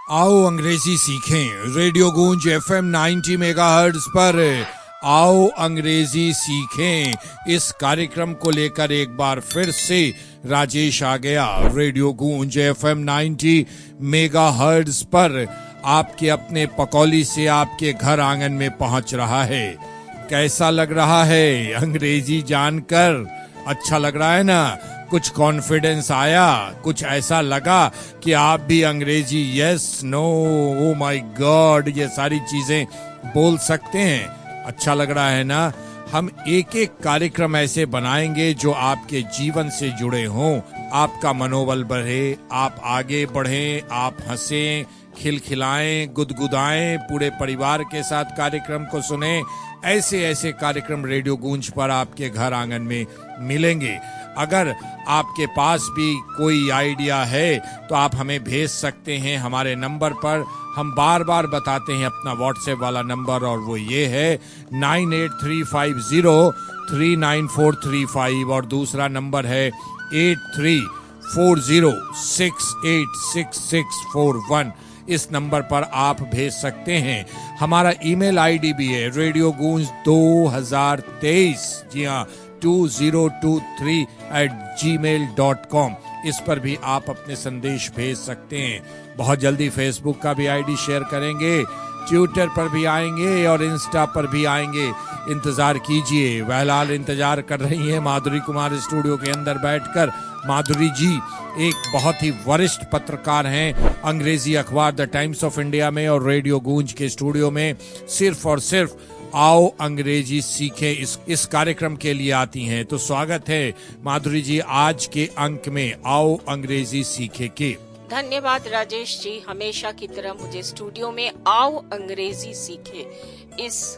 आओ अंग्रेजी सीखें। रेडियो गूंज FM 90 मेगाहर्ट्ज पर आओ अंग्रेजी सीखें। इस कार्यक्रम को लेकर एक बार फिर से राजेश आ गया। रेडियो गूंज FM 90 मेगाहर्ट्ज पर आपके अपने पकौली से आपके घर आंगन में पहुंच रहा है। कैसा लग रहा है अंग्रेजी जानकर? अच्छा लग रहा है ना? कुछ कॉन्फिडेंस आया? कुछ ऐसा लगा कि आप भी अंग्रेजी yes, no, oh my god ये सारी चीजें बोल सकते हैं? अच्छा लग रहा है ना? हम एक एक कार्यक्रम ऐसे बनाएंगे जो आपके जीवन से जुड़े हों, आपका मनोबल बढ़े, आप आगे बढ़ें, आप हंसें, खिलखिलाएं, गुदगुदाएं, पूरे परिवार के साथ कार्यक्रम को सुनें। ऐसे ऐसे कार्यक्रम रेडियो गूंज पर आपके घर आंगन में मिलेंगे। अगर आपके पास भी कोई आइडिया है तो आप हमें भेज सकते हैं हमारे नंबर पर। हम बार बार बताते हैं अपना व्हाट्सएप वाला नंबर, और वो ये है 9835039435 और दूसरा नंबर है 8340686641। इस नंबर पर आप भेज सकते हैं। हमारा ईमेल आईडी भी है radiogooंज2023, जी हाँ 2023@gmail.com। इस पर भी आप अपने संदेश भेज सकते हैं। बहुत जल्दी फेसबुक का भी आईडी शेयर करेंगे, ट्विटर पर भी आएंगे और इंस्टा पर भी आएंगे। इंतजार कीजिए। वहलाल इंतजार कर रही हैं माधुरी कुमार स्टूडियो के अंदर बैठकर। माधुरी जी एक बहुत ही वरिष्ठ पत्रकार हैं अंग्रेजी अखबार द टाइम्स ऑफ इंडिया में और रेडियो गूंज के स्टूडियो में सिर्फ और सिर्फ आओ अंग्रेजी सीखें इस कार्यक्रम के लिए आती हैं। तो स्वागत है माधुरी जी आज के अंक में आओ अंग्रेजी सीखे के। धन्यवाद राजेश जी, हमेशा की तरह मुझे स्टूडियो में आओ अंग्रेजी सीखे इस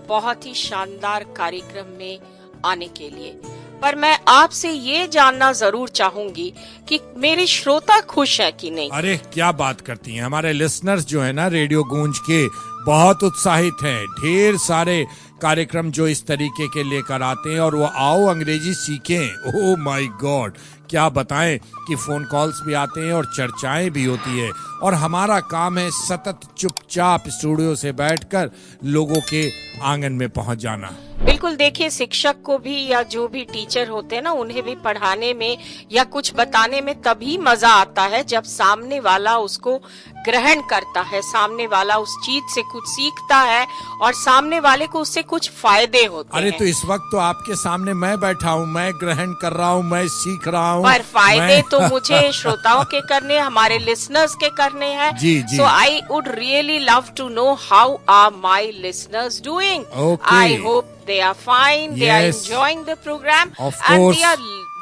बहुत ही शानदार कार्यक्रम में आने के लिए। पर मैं आपसे ये जानना जरूर चाहूंगी कि मेरे श्रोता खुश है कि नहीं। अरे क्या बात करती हैं, हमारे लिसनर्स जो है ना रेडियो गूंज के बहुत उत्साहित हैं। ढेर सारे कार्यक्रम जो इस तरीके के लेकर आते हैं और वो आओ अंग्रेजी सीखें। ओह माय गॉड, क्या बताएं कि फोन कॉल्स भी आते हैं और चर्चाएं भी होती है, और हमारा काम है सतत चुपचाप स्टूडियो से बैठकर लोगों के आंगन में पहुंच जाना। बिल्कुल, देखिए शिक्षक को भी या जो भी टीचर होते हैं ना, उन्हें भी पढ़ाने में या कुछ बताने में तभी मजा आता है जब सामने वाला उसको ग्रहण करता है, सामने वाला उस चीज से कुछ सीखता है और सामने वाले को उससे कुछ फायदे होते हैं। अरे तो इस वक्त तो आपके सामने मैं बैठा हूँ, मैं ग्रहण कर रहा हूँ, मैं सीख रहा हूँ, पर फायदे तो मुझे श्रोताओं के करने, हमारे लिसनर्स के करने हैं। जी जी। So I would really love to know how are my listeners doing. I hope they are fine, they are enjoying the program, and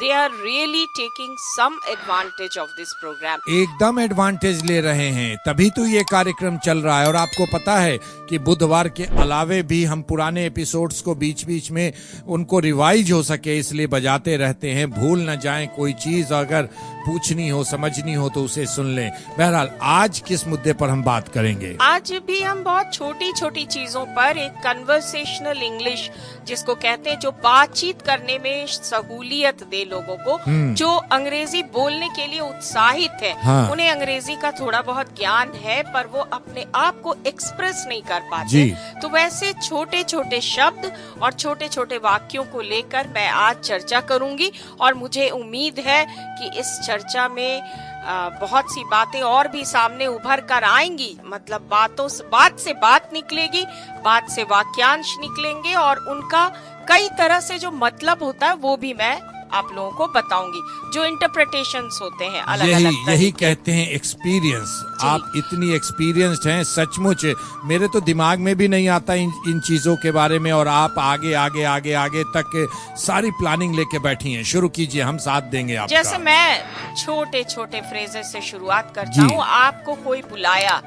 they are really taking some advantage of this program. एकदम advantage ले रहे हैं, तभी तो ये कार्यक्रम चल रहा है। और आपको पता है कि बुधवार के अलावे भी हम पुराने एपिसोड्स को बीच बीच में उनको रिवाइज हो सके इसलिए बजाते रहते हैं। भूल न जाएं कोई चीज, अगर पूछनी हो समझनी हो तो उसे सुन लें। बहरहाल आज किस मुद्दे पर हम बात करेंगे? आज भी हम बहुत छोटी छोटी चीजों पर एक कन्वर्सेशनल इंग्लिश जिसको कहते हैं, जो बातचीत करने में सहूलियत दे लोगों को, जो अंग्रेजी बोलने के लिए उत्साहित है। हाँ। उन्हें अंग्रेजी का थोड़ा बहुत ज्ञान है पर वो अपने आप को एक्सप्रेस नहीं कर पाते। तो वैसे छोटे छोटे शब्द और छोटे छोटे वाक्यों को लेकर मैं आज चर्चा करूंगी और मुझे उम्मीद है कि इस चर्चा में बहुत सी बातें और भी सामने उभर कर आएंगी। मतलब बात से बात निकलेगी, बात से वाक्यांश निकलेंगे और उनका कई तरह से जो मतलब होता है वो भी मैं आप लोगों को बताऊंगी, जो इंटरप्रिटेशंस होते हैं अलग अलग। यही कहते हैं एक्सपीरियंस। आप इतनी एक्सपीरियंस्ड हैं, सचमुच मेरे तो दिमाग में भी नहीं आता इन चीजों के बारे में, और आप आगे आगे आगे आगे तक सारी प्लानिंग लेके बैठी हैं। शुरू कीजिए, हम साथ देंगे आपका। जैसे मैं छोटे छोटे फ्रेजेस से शुरुआत करता हूँ। आपको कोई बुलाया,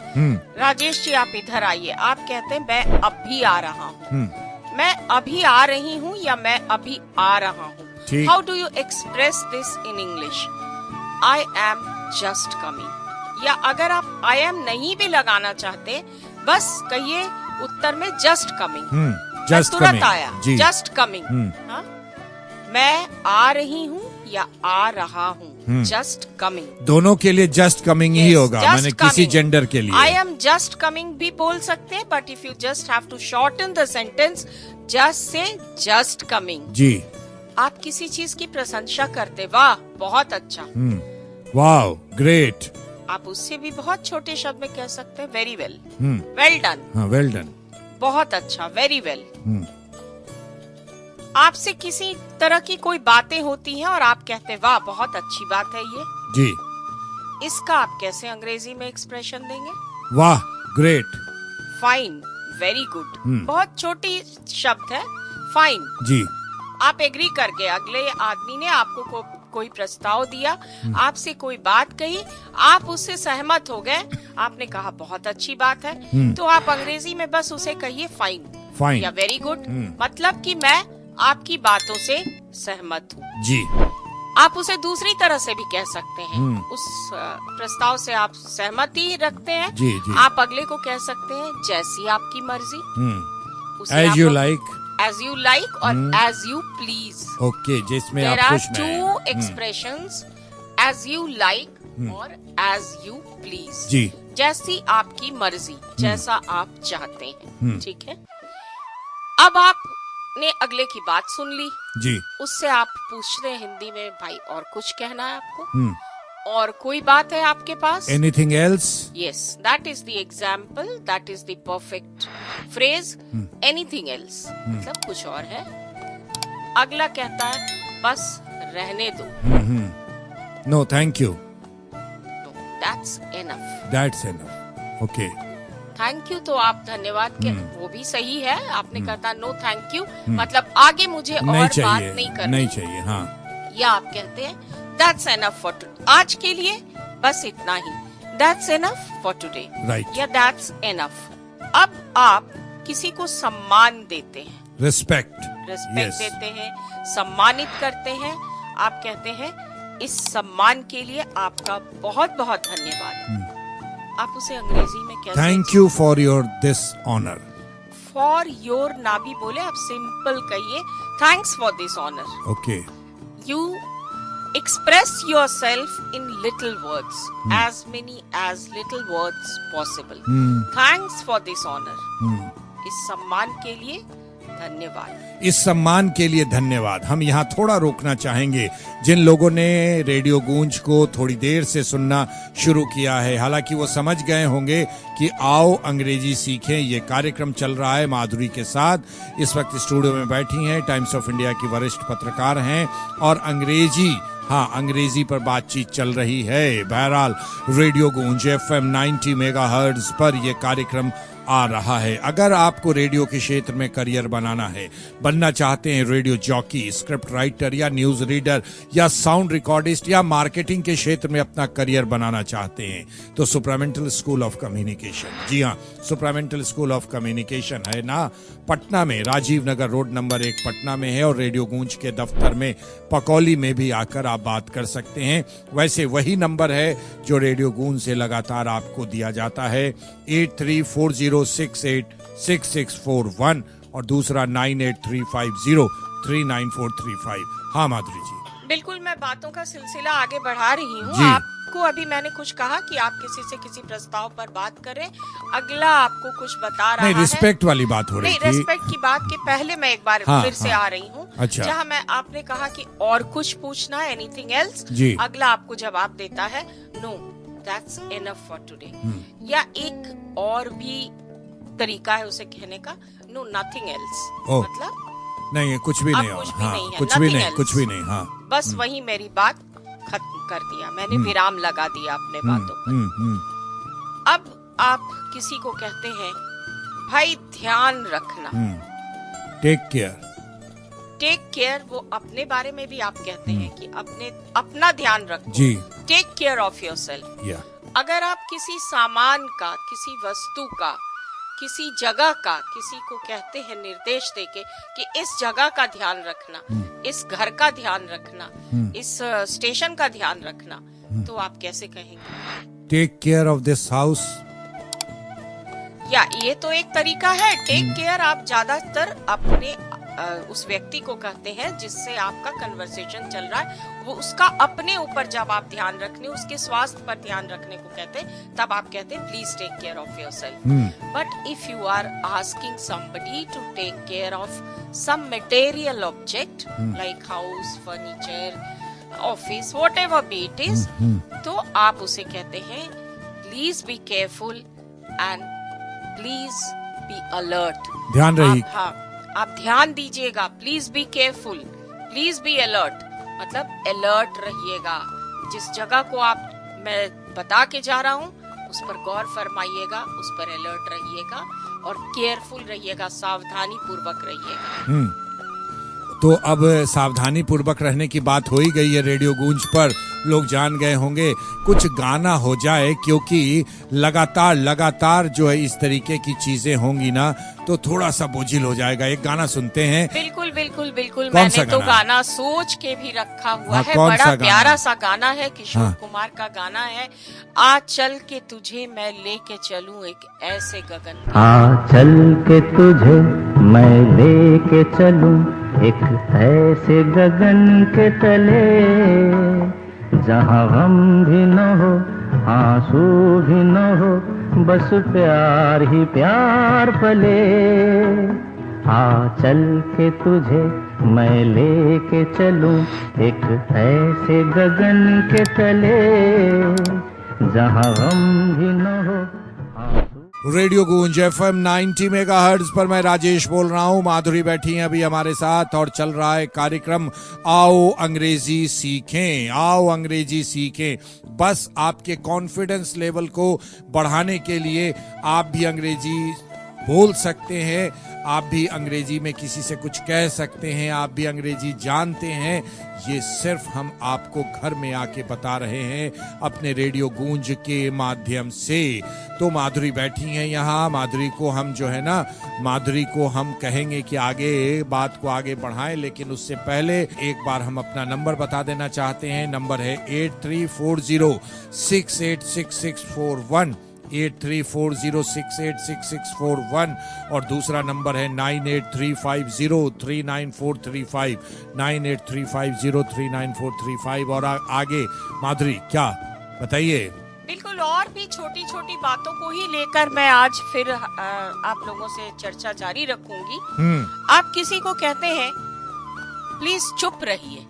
राजेश जी आप इधर आइए, आप कहते हैं मैं अभी आ रहा हूँ, मैं अभी आ रही हूँ या मैं अभी आ रहा हूँ। How do you express this in English? I am just coming. या अगर आप I am नहीं भी लगाना चाहते, बस कहिए उत्तर में just coming। just तुरंत coming। आया, just coming। हाँ? मैं आ रही हूँ या आ रहा हूँ, जस्ट कमिंग। दोनों के लिए जस्ट कमिंग ही होगा, मैंने किसी जेंडर के लिए। आई एम जस्ट कमिंग भी बोल सकते हैं, but if you just have to shorten the sentence, just say just coming. जी। आप किसी चीज की प्रशंसा करते, वाह बहुत अच्छा, वाओ ग्रेट। आप उससे भी बहुत छोटे शब्द में कह सकते हैं, वेरी वेल, वेल डन। हाँ, वेल डन, बहुत अच्छा, वेरी वेल। आपसे किसी तरह की कोई बातें होती हैं और आप कहते हैं वाह बहुत अच्छी बात है ये, जी। इसका आप कैसे अंग्रेजी में एक्सप्रेशन देंगे? वाह ग्रेट, फाइन, वेरी गुड। बहुत छोटी शब्द है, फाइन। जी। आप एग्री कर गए, अगले आदमी ने आपको कोई प्रस्ताव दिया, आपसे कोई बात कही, आप उससे सहमत हो गए, आपने कहा बहुत अच्छी बात है, तो आप अंग्रेजी में बस उसे कहिए फाइन, फाइन या वेरी गुड, मतलब कि मैं आपकी बातों से सहमत हूँ। जी। आप उसे दूसरी तरह से भी कह सकते हैं, उस प्रस्ताव से आप सहमति रखते हैं, जी, जी। आप अगले को कह सकते हैं जैसी आपकी मर्जी, as you like, as you like or as you please. Okay, जिसमें There आप are खुश में two expressions, as you like और as you please. जी। जैसी आपकी मर्जी, जैसा आप चाहते हैं, ठीक है। अब आपने अगले की बात सुन ली, जी। उससे आप पूछते हैं हिंदी में, भाई और कुछ कहना है आपको, और कोई बात है आपके पास? Anything else? Yes, that is the example, that is the perfect phrase. Anything else, मतलब कुछ और है। अगला कहता है बस रहने दो। No thank you. No, that's enough. That's enough. Okay. Thank you तो आप धन्यवाद के, वो भी सही है। आपने कहता नो थैंक यू, मतलब आगे मुझे और नहीं बात चाहिए, नहीं करनी, नहीं चाहिए। हाँ। या आप कहते हैं दैट्स एनफ फॉर टुडे, आज के लिए बस इतना ही, that's enough for today, right. या दैट्स एनफ। अब आप किसी को सम्मान देते हैं, रिस्पेक्ट देते हैं, सम्मानित करते हैं, आप कहते हैं इस सम्मान के लिए आपका बहुत बहुत धन्यवाद। आप उसे अंग्रेजी में कैसे? Thank you for your this honour. For your ना भी बोले, आप सिंपल कहिए thanks for this honour. Okay. You express yourself in little words, as many as little words possible. Thanks for this honor. इस सम्मान के लिए धन्यवाद। इस सम्मान के लिए धन्यवाद। हम यहाँ थोड़ा रोकना चाहेंगे जिन लोगों ने रेडियो गूंज को थोड़ी देर से सुनना शुरू किया है, हालांकि वो समझ गए होंगे कि आओ अंग्रेजी सीखें, ये कार्यक्रम चल रहा है माधुरी के साथ। इस वक्त स्टूडियो में बैठी हैं, टाइम्स ऑफ इंडिया की वरिष्ठ पत्रकार हैं और अंग्रेजी पर बातचीत चल रही है। बहरहाल रेडियो गूंज FM 90 मेगाहर्ट्ज पर यह कार्यक्रम आ रहा है। अगर आपको रेडियो के क्षेत्र में करियर बनाना है, बनना चाहते हैं रेडियो जॉकी, स्क्रिप्ट राइटर या न्यूज रीडर या साउंड रिकॉर्डिस्ट या मार्केटिंग के क्षेत्र में अपना करियर बनाना चाहते हैं, तो सुप्रामेंटल स्कूल ऑफ कम्युनिकेशन, जी हाँ, सुप्रामेंटल स्कूल ऑफ कम्युनिकेशन है ना, पटना में, राजीव नगर रोड नंबर 1 पटना में है, और रेडियो गूंज के दफ्तर में पकौली में भी आकर आप बात कर सकते हैं। वैसे वही नंबर है जो रेडियो गूंज से लगातार आपको दिया जाता है, 8340686641 और दूसरा 9835039435। हाँ माधुरी जी। बिल्कुल, मैं बातों का सिलसिला आगे बढ़ा रही हूँ। जी। आपको अभी मैंने कुछ कहा कि आप किसी से किसी प्रस्ताव पर बात करें, अगला आपको कुछ बता रहा है। नहीं, रिस्पेक्ट वाली बात हो रही नहीं, थी। रिस्पेक्ट की बात के पहले मैं एक बार फिर से आ रही हूँ। अच्छा। जहाँ मैं आपने कहा कि और कुछ पूछना है, एनीथिंग एल्स, जी। अगला आपको जवाब देता है no that's enough for today, या एक और भी तरीका है उसे कहने का, नो नथिंग एल्स, मतलब नहीं कुछ भी नहीं, कुछ भी हाँ, नहीं है, कुछ भी nothing नहीं, else. कुछ भी नहीं, हाँ, बस वही मेरी बात खत्म कर दिया मैंने, विराम लगा दिया अपने बातों पर। अब आप किसी को कहते हैं भाई ध्यान रखना, टेक केयर, टेक केयर, वो अपने बारे में भी आप कहते हैं कि अपना ध्यान रखो, जी, टेक केयर ऑफ योरसेल्फ। या अगर आप किसी सामान का, किसी वस्तु का, किसी जगह का किसी को कहते हैं निर्देश देके कि इस जगह का ध्यान रखना, इस घर का ध्यान रखना, इस स्टेशन का ध्यान रखना, तो आप कैसे कहेंगे? Take care of this house, या ये तो एक तरीका है। टेक केयर आप ज्यादातर अपने उस व्यक्ति को कहते हैं जिससे आपका कन्वर्सेशन चल रहा है, वो उसका अपने ऊपर जब आप ध्यान रखने, उसके स्वास्थ्य पर ध्यान रखने को कहते हैं, तब आप कहते हैं please take care of yourself. But if you are asking somebody to take care of some material object like house, furniture, office, whatever be it is, तो आप उसे कहते हैं please be careful and please be alert. ध्यान रही. हाँ, आप ध्यान दीजिएगा. Please be careful, please be alert, मतलब अलर्ट रहिएगा. जिस जगह को आप मैं बता के जा रहा हूँ उस पर गौर फरमाइएगा, उस पर अलर्ट रहिएगा और केयरफुल रहिएगा, सावधानी पूर्वक रहिएगा. तो अब सावधानी पूर्वक रहने की बात हो ही गई है. रेडियो गूंज पर लोग जान गए होंगे. कुछ गाना हो जाए, क्योंकि लगातार जो है इस तरीके की चीजें होंगी ना तो थोड़ा सा बोझिल हो जाएगा. एक गाना सुनते हैं. बिल्कुल बिल्कुल बिल्कुल. कौन सा मैंने तो गाना? गाना सोच के भी रखा हुआ है. कौन सा बड़ा गाना? प्यारा सा गाना है, किशोर हाँ. कुमार का गाना है. आ चल के तुझे मैं लेके चलूं एक ऐसे गगन पे. आ चल के तुझे मैं लेके चलूं एक ऐसे गगन के तले, जहाँ गम भी न हो, आंसू भी न हो, बस प्यार ही प्यार पले. आ चल के तुझे मैं लेके चलूं एक ऐसे गगन के तले, जहाँ गम भी न हो, रेडियो गूंज FM 90 मेगाहर्ट्ज पर मैं राजेश बोल रहा हूँ. माधुरी बैठी हैं अभी हमारे साथ और चल रहा है कार्यक्रम आओ अंग्रेजी सीखें. आओ अंग्रेजी सीखें. बस आपके कॉन्फिडेंस लेवल को बढ़ाने के लिए आप भी अंग्रेजी बोल सकते हैं, आप भी अंग्रेजी में किसी से कुछ कह सकते हैं, आप भी अंग्रेजी जानते हैं. ये सिर्फ हम आपको घर में आके बता रहे हैं अपने रेडियो गूंज के माध्यम से. तो माधुरी बैठी हैं यहाँ. माधुरी को हम जो है ना, माधुरी को हम कहेंगे कि आगे बात को आगे बढ़ाएं, लेकिन उससे पहले एक बार हम अपना नंबर बता देना चाहते हैं. नंबर है 8340686641, 8340686641 और दूसरा नंबर है 9835039435, 9835039435. और आगे माधुरी क्या बताइए. बिल्कुल. और भी छोटी छोटी बातों को ही लेकर मैं आज फिर आप लोगों से चर्चा जारी रखूंगी. आप किसी को कहते हैं प्लीज चुप रहिए,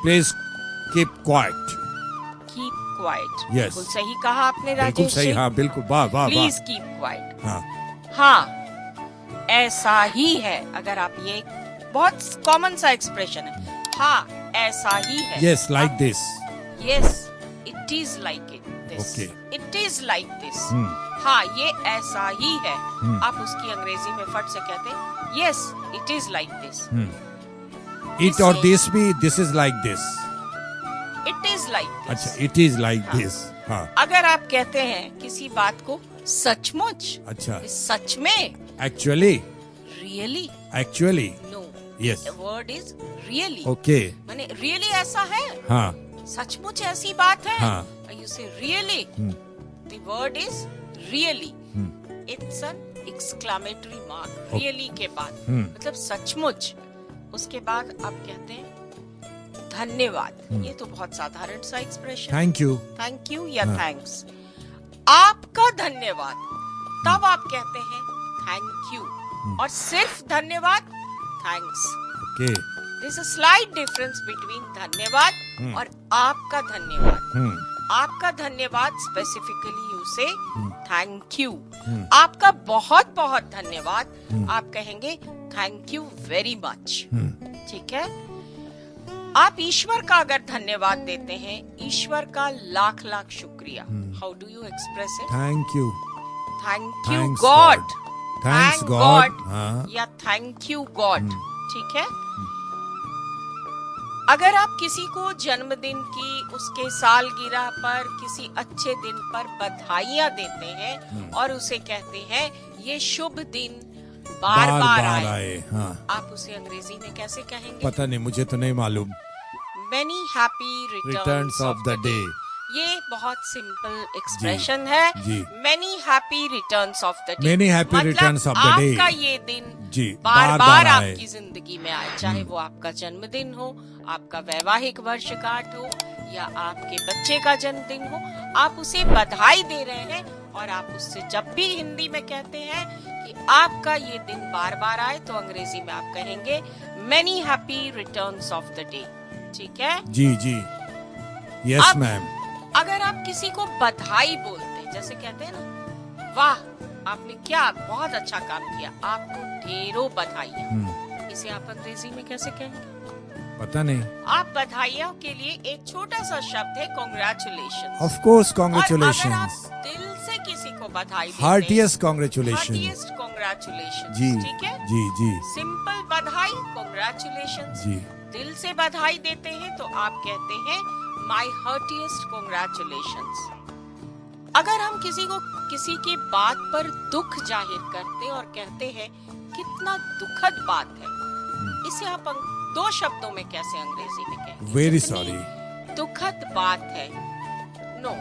please keep quiet. Keep quiet. Yes. बिल्कुल सही कहा आपने बिल्कुल राजेश सही. जी. हाँ बिल्कुल. वाह वाह वाह. Please keep quiet. हाँ हाँ, ऐसा ही है. अगर आप ये बहुत कॉमन सा एक्सप्रेशन है. हाँ, ऐसा ही है. Yes, like this. Yes, it is like it this. Okay. It is like this. हाँ, ये ऐसा ही है. आप उसकी अंग्रेजी में फट से कहते हैं yes, it is like this. It और दिस भी, this is like this. It is like this. अच्छा, इट इज लाइक दिस. हाँ. अगर आप कहते हैं किसी बात को सचमुच, अच्छा. सच में, actually. Really. Actually. No. Yes. The word is really. Okay. माने रियली ऐसा है, हाँ सचमुच ऐसी बात है. हाँ. You say really. The word is really. It's an exclamatory mark. Really के बाद मतलब सचमुच. उसके बाद आप कहते हैं धन्यवाद. ये तो बहुत साधारण सा expression. Thank you. Thank you या थैंक्स. आपका धन्यवाद. तब आप कहते हैं थैंक यू. और सिर्फ धन्यवाद thanks. Okay. There's a slight difference between धन्यवाद और आपका धन्यवाद. आपका धन्यवाद स्पेसिफिकली यू से थैंक यू. आपका बहुत बहुत धन्यवाद आप कहेंगे थैंक यू वेरी मच. ठीक है. आप ईश्वर का अगर धन्यवाद देते हैं, ईश्वर का लाख लाख शुक्रिया. How do you express it? Thank you. Thank you Thanks God. Thanks Thank God. God. या थैंक यू गॉड. ठीक है. अगर आप किसी को जन्मदिन की, उसके सालगिरह पर, किसी अच्छे दिन पर बधाइयाँ देते हैं और उसे कहते हैं ये शुभ दिन बार बार आए. हाँ. आप उसे अंग्रेजी में कैसे कहेंगे? पता नहीं, मुझे तो नहीं मालूम. Many happy returns returns of the day. ये बहुत सिंपल एक्सप्रेशन है। जी। Many happy returns of the day. Many happy returns of the day। आपका ये दिन जी, बार बार बार आए। आपकी जिंदगी में आए, चाहे वो आपका जन्मदिन हो, आपका वैवाहिक वर्षगांठ हो या आपके बच्चे का जन्मदिन हो, आप उसे बधाई दे रहे हैं और आप उससे जब भी हिंदी में कहते हैं कि आपका ये दिन बार बार आए, तो अंग्रेजी में आप कहेंगे many happy returns of the day. ठीक है जी जी, यस अब मैम। अगर आप किसी को बधाई बोलते हैं, जैसे कहते हैं ना, वाह आपने क्या बहुत अच्छा काम किया, आपको ढेरों बधाइयाँ, इसे आप अंग्रेजी में कैसे कहेंगे? पता नहीं। आप बधाइयों के लिए एक छोटा सा शब्द है कॉन्ग्रेचुलेशन। ऑफ कोर्स अगर कॉन्ग्रेचुलेशन, आप दिल से किसी को बधाई देते हैं, हार्टिएस्ट कॉन्ग्रेचुलेशन। Heartiest congratulation. जी ठीक है, जी जी सिंपल बधाई कॉन्ग्रेचुलेशन। जी। दिल से बधाई देते हैं तो आप कहते हैं माई हार्टिएस्ट कॉन्ग्रेचुलेशंस। अगर हम किसी को किसी की बात पर दुख जाहिर करते और कहते हैं कितना दुखद बात है, इसे आप दो शब्दों में कैसे अंग्रेजी में कहेंगे? वेरी कितनी सॉरी। दुखद बात है। नो,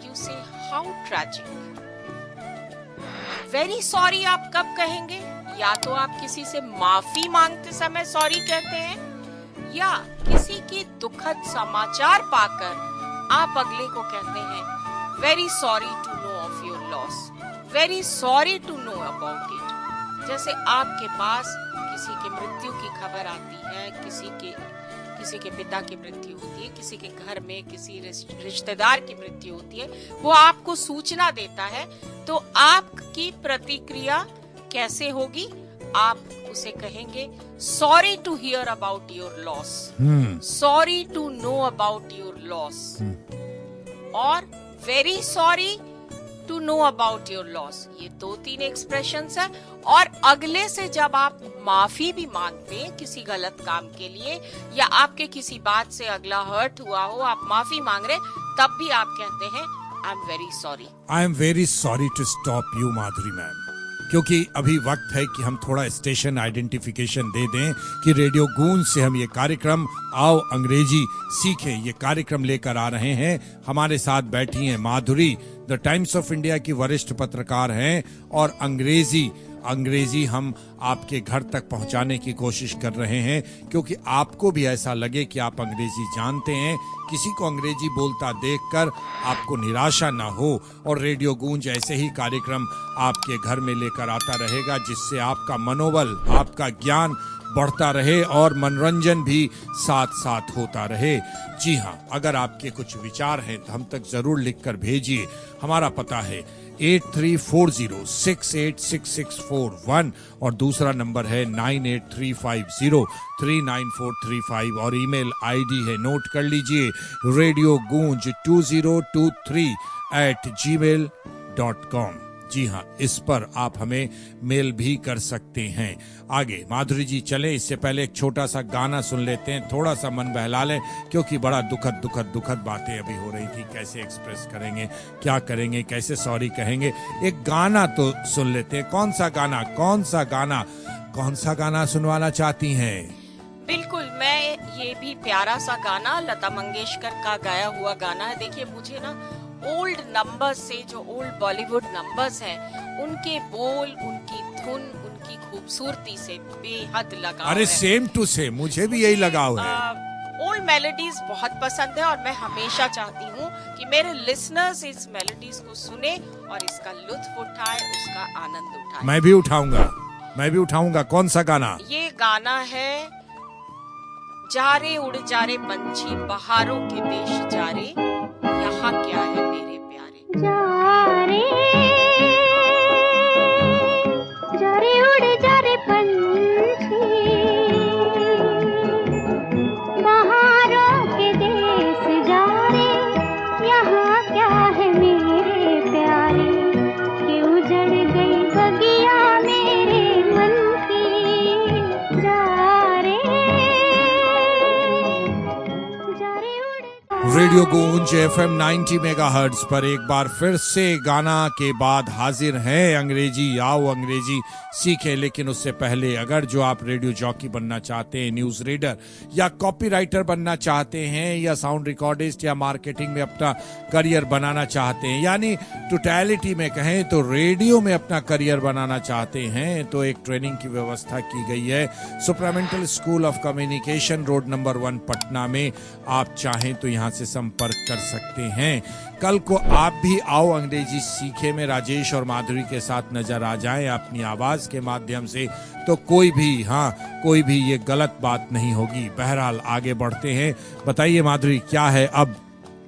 यू से हाउ ट्रेजिक। वेरी सॉरी आप कब कहेंगे? या तो आप किसी से माफी मांगते समय सॉरी कहते हैं, या किसी की दुखद समाचार पाकर आप अगले को कहते हैं very sorry to know of your loss, very sorry to know about it. जैसे आपके पास किसी की मृत्यु की खबर आती है, किसी के पिता की मृत्यु होती है, किसी के घर में किसी रिश्तेदार की मृत्यु होती है, वो आपको सूचना देता है, तो आपकी प्रतिक्रिया कैसे होगी? आप उसे कहेंगे sorry to hear about your loss, sorry to know about your loss, और very sorry to know about your loss. ये 2-3 एक्सप्रेशंस है। और अगले से जब आप माफी भी मांगते हैं किसी गलत काम के लिए, या आपके किसी बात से अगला हर्ट हुआ हो, आप माफी मांग रहे, तब भी आप कहते हैं I am very sorry. I am very sorry to stop you Madhuri ma'am, क्योंकि अभी वक्त है कि हम थोड़ा स्टेशन आइडेंटिफिकेशन दे दें कि रेडियो गूंज से हम ये कार्यक्रम आओ अंग्रेजी सीखें, ये कार्यक्रम लेकर आ रहे हैं। हमारे साथ बैठी हैं माधुरी, द टाइम्स ऑफ इंडिया की वरिष्ठ पत्रकार हैं, और अंग्रेजी हम आपके घर तक पहुंचाने की कोशिश कर रहे हैं, क्योंकि आपको भी ऐसा लगे कि आप अंग्रेजी जानते हैं, किसी को अंग्रेजी बोलता देखकर आपको निराशा ना हो। और रेडियो गूंज ऐसे ही कार्यक्रम आपके घर में लेकर आता रहेगा, जिससे आपका मनोबल, आपका ज्ञान बढ़ता रहे और मनोरंजन भी साथ साथ होता रहे। जी हाँ, अगर आपके कुछ विचार हैं तो हम तक जरूर लिखकर भेजिए। हमारा पता है 8340686641 और दूसरा नंबर है 9835039435 और ईमेल आईडी है, नोट कर लीजिए, radiogунj2023@gmail.com। जी हाँ, इस पर आप हमें मेल भी कर सकते हैं। आगे माधुरी जी चलें, इससे पहले एक छोटा सा गाना सुन लेते हैं, थोड़ा सा मन बहला लें, क्योंकि बड़ा दुखद बातें अभी हो रही थी। कैसे एक्सप्रेस करेंगे, क्या करेंगे, कैसे सॉरी कहेंगे। एक गाना तो सुन लेते हैं। कौन सा गाना सुनवाना चाहती हैं? बिल्कुल, मैं ये भी प्यारा सा गाना, लता मंगेशकर का गाया हुआ गाना है। देखिए, मुझे ना ओल्ड नंबर्स से, जो ओल्ड बॉलीवुड नंबर्स हैं, उनके बोल, उनकी धुन, उनकी खूबसूरती से बेहद लगाव है। अरे सेम टू सेम, मुझे भी यही लगाव है। ओल्ड मेलोडीज बहुत पसंद है, और मैं हमेशा चाहती हूँ कि मेरे लिसनर्स इस मेलोडीज को सुने और इसका लुत्फ उठाए, उसका आनंद उठाए। मैं भी उठाऊंगा। कौन सा गाना? ये गाना है जा रे उड़ जा रे पंछी बहारों के देश जा रे, यहाँ क्या है मेरे प्यारे। जा रे उड़ जा रे पंछी बहारों के देश जा रे, यहाँ क्या है मेरे प्यारे। कि उजड़ गई बगिया मेरे मन की, जा रे उड़। रेडियो गूंज FM 90 मेगाहर्ट्ज पर एक बार फिर से गाना के बाद हाजिर हैं अंग्रेजी आओ अंग्रेजी सीखें। लेकिन उससे पहले अगर जो आप रेडियो जॉकी बनना चाहते हैं, न्यूज रीडर या कॉपीराइटर बनना चाहते हैं या साउंड रिकॉर्डिस्ट या मार्केटिंग में अपना करियर बनाना चाहते हैं, यानी टोटलिटी में कहें तो रेडियो में अपना करियर बनाना चाहते हैं, तो एक ट्रेनिंग की व्यवस्था की गई है supermental school of communication, road number 1 Patna में। आप चाहें तो यहाँ से संपर्क कर सकते हैं। कल को आप भी आओ अंग्रेजी सीखे में राजेश और माधुरी के साथ नजर आ जाएं अपनी आवाज के माध्यम से, तो कोई भी ये गलत बात नहीं होगी। बहरहाल आगे बढ़ते हैं। बताइए माधुरी, क्या है अब,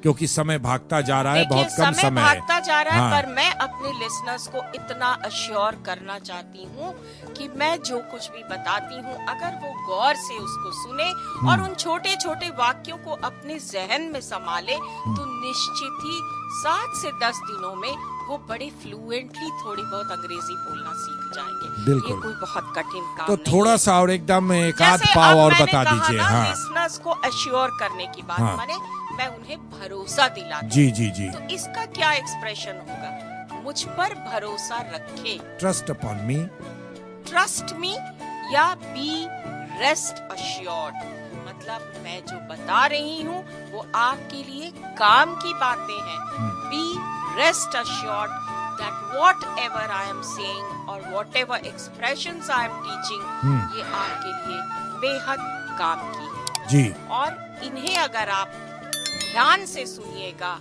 क्योंकि समय भागता जा रहा है, बहुत कम समय भागता जा रहा है। हाँ। पर मैं अपने लिसनर्स को इतना अश्योर करना चाहती हूँ कि मैं जो कुछ भी बताती हूँ, अगर वो गौर से उसको सुने और उन छोटे छोटे वाक्यों को अपने जहन में संभाले, तो निश्चित ही 7 से 10 दिनों में वो बड़े फ्लुएंटली थोड़ी बहुत अंग्रेजी बोलना सीख जाएंगे। बिल्कुल। ये कोई बहुत कठिन काम तो नहीं थोड़ा है। सा और एकदम एक आध जैसे पाव अब और मैंने बता कहा दीजिए। ना, हाँ लिसनर्स को अश्योर करने की बात, हाँ। माने मैं उन्हें भरोसा दिलाती जी जी जी। हूँ। तो इसका क्या एक्सप्रेशन होगा? मुझ पर भरोसा रखे, ट्रस्ट अपॉन मी, ट्रस्ट मी, या बी रेस्ट अश्योर्ड। मतलब मैं जो बता रही हूँ वो आपके लिए काम की बातें हैं। Be rest assured that whatever I am saying or whatever expressions I am teaching, ये आपके लिए बेहद काम की है। जी। और इन्हें अगर आप ध्यान से सुनिएगा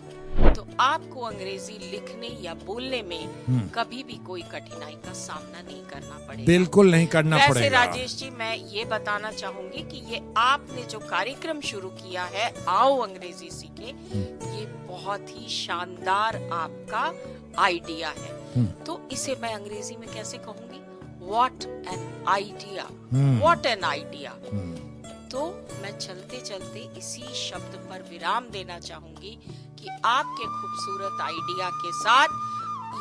तो आपको अंग्रेजी लिखने या बोलने में कभी भी कोई कठिनाई का सामना नहीं करना पड़ेगा। बिल्कुल नहीं करना वैसे पड़ेगा। राजेश जी, मैं ये बताना चाहूंगी कि ये आपने जो कार्यक्रम शुरू किया है आओ अंग्रेजी सीखे, ये बहुत ही शानदार आपका आइडिया है। तो इसे मैं अंग्रेजी में कैसे कहूंगी? What an idea, what an idea. तो मैं चलते चलते इसी शब्द पर विराम देना चाहूंगी कि आपके खूबसूरत आइडिया के साथ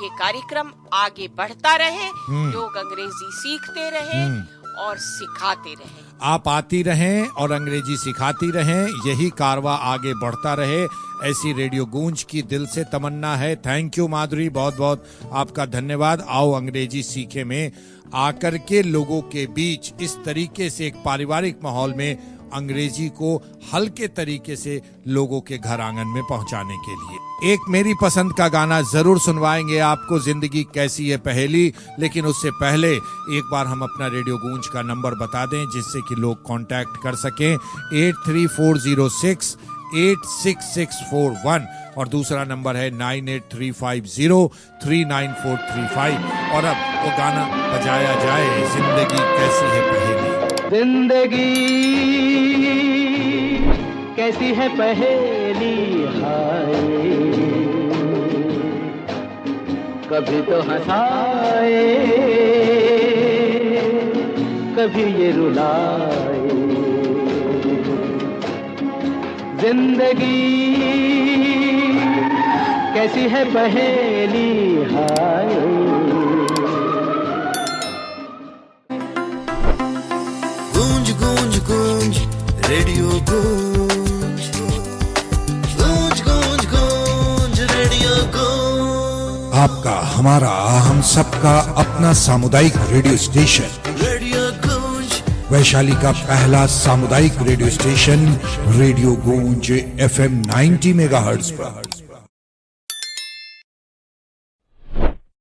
ये कार्यक्रम आगे बढ़ता रहे, लोग अंग्रेजी सीखते रहें और सिखाते रहें। आप आती रहें और अंग्रेजी सिखाती रहें, यही कारवा आगे बढ़ता रहे, ऐसी रेडियो गूंज की दिल से तमन्ना है। थैंक यू माधुरी, बहुत बहुत आपका धन्यवाद। आओ अंग्रेजी सीखे में आकर के लोगों के बीच इस तरीके से एक पारिवारिक माहौल में अंग्रेजी को हल्के तरीके से लोगों के घर आंगन में पहुंचाने के लिए एक मेरी पसंद का गाना जरूर सुनवाएंगे आपको, जिंदगी कैसी है पहेली। लेकिन उससे पहले एक बार हम अपना रेडियो गूंज का नंबर बता दें जिससे कि लोग कांटेक्ट कर सकें। 83406 86641 और दूसरा नंबर है 9835039435। और अब वो गाना बजाया जाए, जिंदगी कैसी है पहेली। जिंदगी कैसी है पहेली, हाय कभी तो हंसाए कभी ये रुलाए। जिंदगी कैसी है पहेली, हाय गूंज गूंज गूंज रेडियो गूंज, गूंज गूंज गूंज रेडियो गूंज। आपका, हमारा, हम सबका अपना सामुदायिक रेडियो स्टेशन, रेडियो गूंज, वैशाली का पहला सामुदायिक रेडियो स्टेशन रेडियो गूंज FM 90 मेगाहर्ट्ज पर।